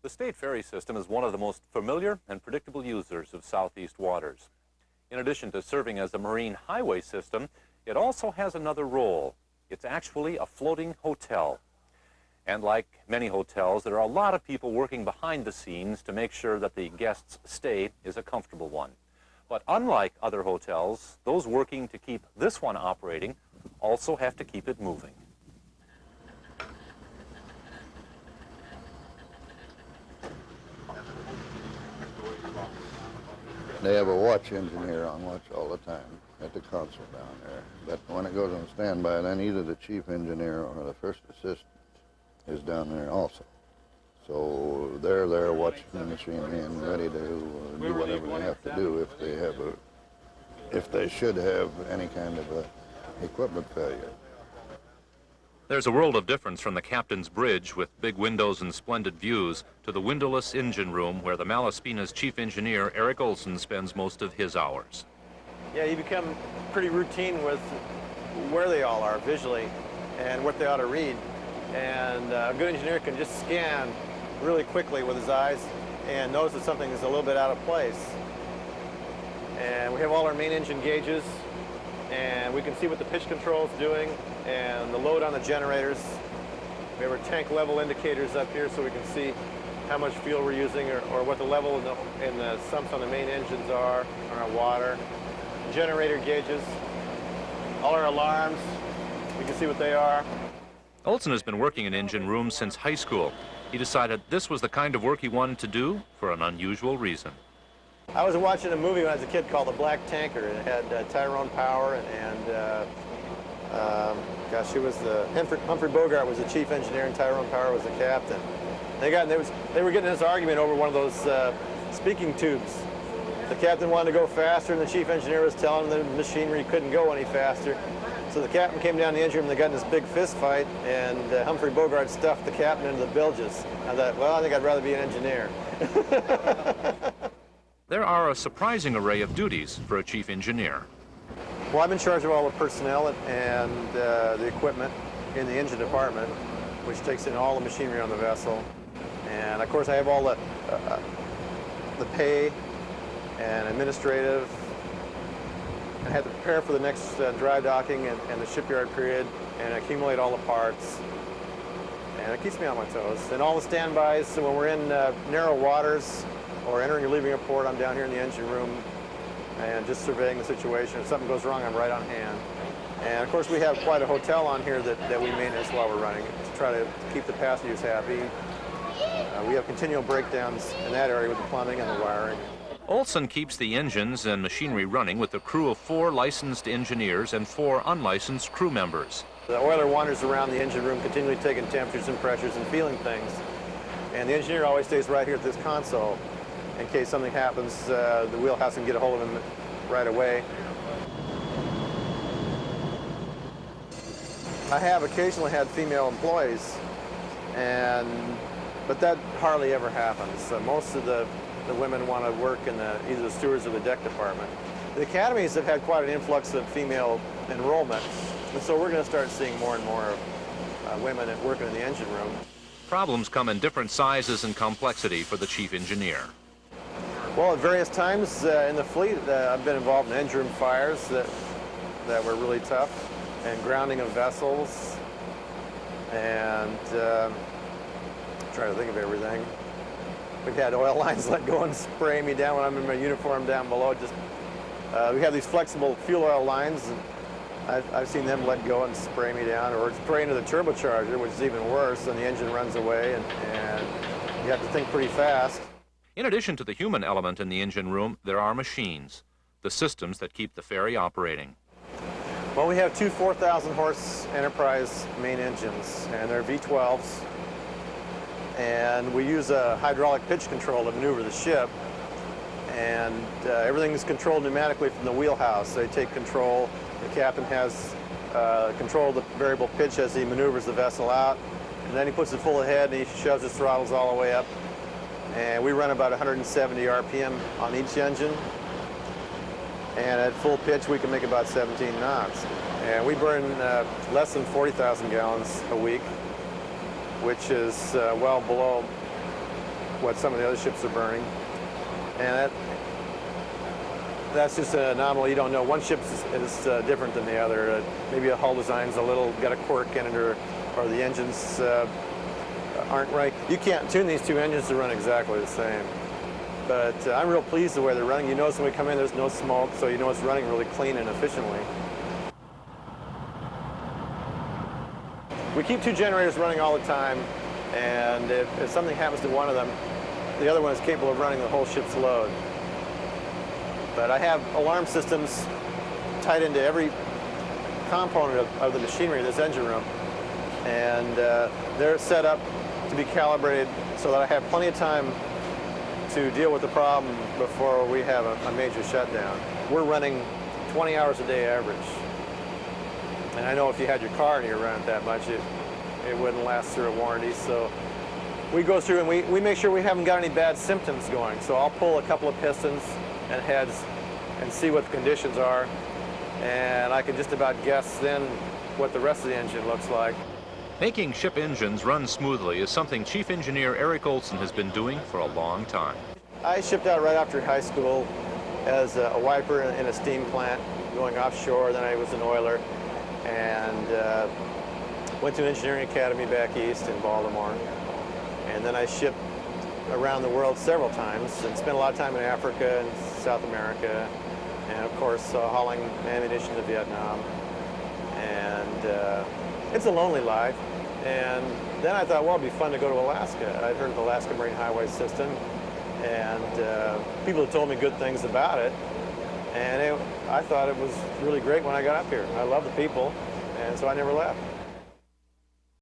The state ferry system is one of the most familiar and predictable users of southeast waters. In addition to serving as a marine highway system, it also has another role. It's actually a floating hotel. And like many hotels, there are a lot of people working behind the scenes to make sure that the guest's stay is a comfortable one. But unlike other hotels, those working to keep this one operating also have to keep it moving. They have a watch engineer on watch all the time at the console down there. But when it goes on standby, then either the chief engineer or the first assistant is down there also. So they're there watching the machine and ready to do whatever they have to do if they should have any kind of a equipment failure. There's a world of difference from the captain's bridge with big windows and splendid views to the windowless engine room where the Malaspina's chief engineer, Eric Olson, spends most of his hours. Yeah, you become pretty routine with where they all are visually and what they ought to read. And a good engineer can just scan really quickly with his eyes and notice that something is a little bit out of place. And we have all our main engine gauges, and we can see what the pitch control is doing and the load on the generators. We have our tank level indicators up here so we can see how much fuel we're using or what the level in the sumps on the main engines are on our water. Generator gauges, all our alarms, we can see what they are. Olson has been working in engine rooms since high school. He decided this was the kind of work he wanted to do for an unusual reason. I was watching a movie when I was a kid called The Black Tanker. It had Tyrone Power and gosh, he was Humphrey Bogart was the chief engineer and Tyrone Power was the captain. They were getting this argument over one of those speaking tubes. The captain wanted to go faster, and the chief engineer was telling the machinery couldn't go any faster. So the captain came down the engine room and they got in this big fist fight, and Humphrey Bogart stuffed the captain into the bilges. I thought, well, I think I'd rather be an engineer. There are a surprising array of duties for a chief engineer. Well, I'm in charge of all the personnel and the equipment in the engine department, which takes in all the machinery on the vessel. And of course, I have all the pay and administrative, and I have to prepare for the next dry docking and the shipyard period and accumulate all the parts. And it keeps me on my toes. And all the standbys, so when we're in narrow waters or entering or leaving a port, I'm down here in the engine room and just surveying the situation. If something goes wrong, I'm right on hand. And of course, we have quite a hotel on here that we maintenance while we're running to try to keep the passengers happy. We have continual breakdowns in that area with the plumbing and the wiring. Olson keeps the engines and machinery running with a crew of 4 licensed engineers and 4 unlicensed crew members. The oiler wanders around the engine room continually taking temperatures and pressures and feeling things. And the engineer always stays right here at this console. In case something happens, the wheelhouse can get a hold of him right away. I have occasionally had female employees, but that hardly ever happens. Most of the women want to work in either the stewards or the deck department. The academies have had quite an influx of female enrollment, and so we're going to start seeing more and more women working in the engine room. Problems come in different sizes and complexity for the chief engineer. Well, at various times in the fleet, I've been involved in engine room fires that were really tough, and grounding of vessels, and trying to think of everything. We've had oil lines let go and spray me down when I'm in my uniform down below. We have these flexible fuel oil lines, and I've seen them let go and spray me down, or spray into the turbocharger, which is even worse, and the engine runs away, and you have to think pretty fast. In addition to the human element in the engine room, there are machines, the systems that keep the ferry operating. Well, we have 2 4,000-horse Enterprise main engines, and they're V12s. And we use a hydraulic pitch control to maneuver the ship. And everything is controlled pneumatically from the wheelhouse. They take control. The captain has control of the variable pitch as he maneuvers the vessel out. And then he puts it full ahead and he shoves his throttles all the way up. And we run about 170 RPM on each engine. And at full pitch, we can make about 17 knots. And we burn less than 40,000 gallons a week, which is well below what some of the other ships are burning. And that's just an anomaly. You don't know. One ship is different than the other. Maybe a hull design's got a quirk in it, or the engines aren't right. You can't tune these two engines to run exactly the same. But I'm real pleased the way they're running. You notice when we come in, there's no smoke, so you know it's running really clean and efficiently. We keep two generators running all the time, and if something happens to one of them, the other one is capable of running the whole ship's load. But I have alarm systems tied into every component of the machinery in this engine room, and they're set up to be calibrated so that I have plenty of time to deal with the problem before we have a major shutdown. We're running 20 hours a day average. And I know if you had your car and you ran it that much, it wouldn't last through a warranty. So we go through and we make sure we haven't got any bad symptoms going. So I'll pull a couple of pistons and heads and see what the conditions are. And I can just about guess then what the rest of the engine looks like. Making ship engines run smoothly is something Chief Engineer Eric Olson has been doing for a long time. I shipped out right after high school as a wiper in a steam plant going offshore. Then I was an oiler, and went to an engineering academy back east in Baltimore. And then I shipped around the world several times and spent a lot of time in Africa and South America, and of course hauling ammunition to Vietnam. And it's a lonely life. And then I thought, well, it'd be fun to go to Alaska. I'd heard of the Alaska Marine Highway System, and people had told me good things about it. And I thought it was really great when I got up here. I love the people, and so I never left.